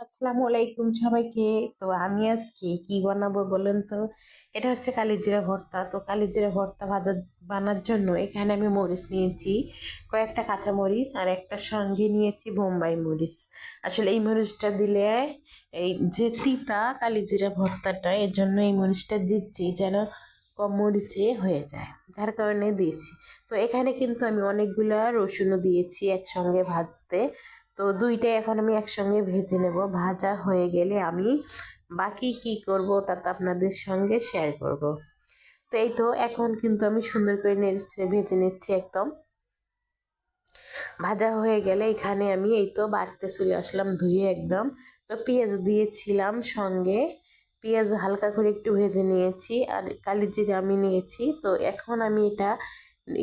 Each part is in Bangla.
আসসালামু আলাইকুম সবাইকে। তো আমি আজকে কি বানাবো বলেন তো? এটা হচ্ছে কালিজিরা ভর্তা। তো কালিজিরা ভর্তা ভাজা বানার জন্য এখানে আমি মরিচ নিয়েছি, কয়েকটা কাঁচা মরিচ, আর একটা সঙ্গে নিয়েছি বোম্বাই মরিচ। আসলে এই মরিচটা দিলে এই যে তিতা কালিজিরা ভর্তাটা, এর জন্য এই মরিচটা দিচ্ছি যেন কম মরিচে হয়ে যায়, যার কারণে দিয়েছি। তো এখানে কিন্তু আমি অনেকগুলা রসুনও দিয়েছি একসঙ্গে ভাজতে। তো দুইটাই এখন আমি একসঙ্গে ভেজে নেব। ভাজা হয়ে গেলে আমি বাকি কি করব ওটা তো আপনাদের সঙ্গে শেয়ার করব। তো এই তো এখন কিন্তু আমি সুন্দর করে নেড়ে ছেড়ে ভেজে নিচ্ছি একদম। ভাজা হয়ে গেলে এখানে আমি এই তো বাড়তে চলে আসলাম ধুয়ে একদম। তো পেঁয়াজ দিয়েছিলাম সঙ্গে, পেঁয়াজ হালকা করে একটু ভেজে নিয়েছি, আর কালিজিরা আমি নিয়েছি। তো এখন আমি এটা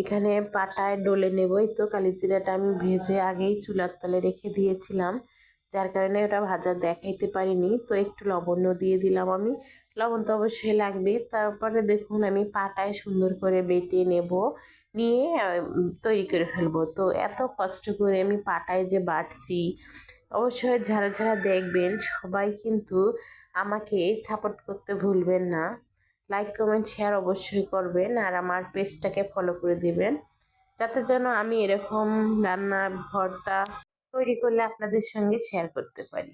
এখানে পাটায় ডলে নেবই। তো কালিজিরাটা আমি ভেজে আগেই চুলার তলে রেখে দিয়েছিলাম, যার কারণে ওটা ভাজা দেখাইতে পারিনি। তো একটু লবণও দিয়ে দিলাম আমি, লবণ তো অবশ্যই লাগবে। তারপরে দেখুন আমি পাটায় সুন্দর করে বেটে নেব, নিয়ে তৈরি করে ফেলবো। তো এত কষ্ট করে আমি পাটায় যে বাটছি, অবশ্যই যারা যারা দেখবেন সবাই কিন্তু আমাকে সাপোর্ট করতে ভুলবেন না। লাইক কমেন্ট শেয়ার অবশ্যই করবেন, আর আমার পেজটাকে ফলো করে দিবেন, যাতে যেন আমি এরকম রান্না ভর্তা তৈরি করলে আপনাদের সঙ্গে শেয়ার করতে পারি।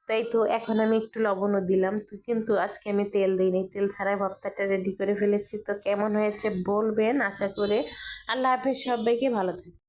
তাই তো এখন আমি একটু লবণও দিলাম। তো কিন্তু আজকে আমি তেল দিইনি, তেল ছাড়াই ভর্তাটা রেডি করে ফেলেছি। তো কেমন হয়েছে বলবেন আশা করে। আল্লাহ হাফেজ, সবাইকে ভালো থাকবেন।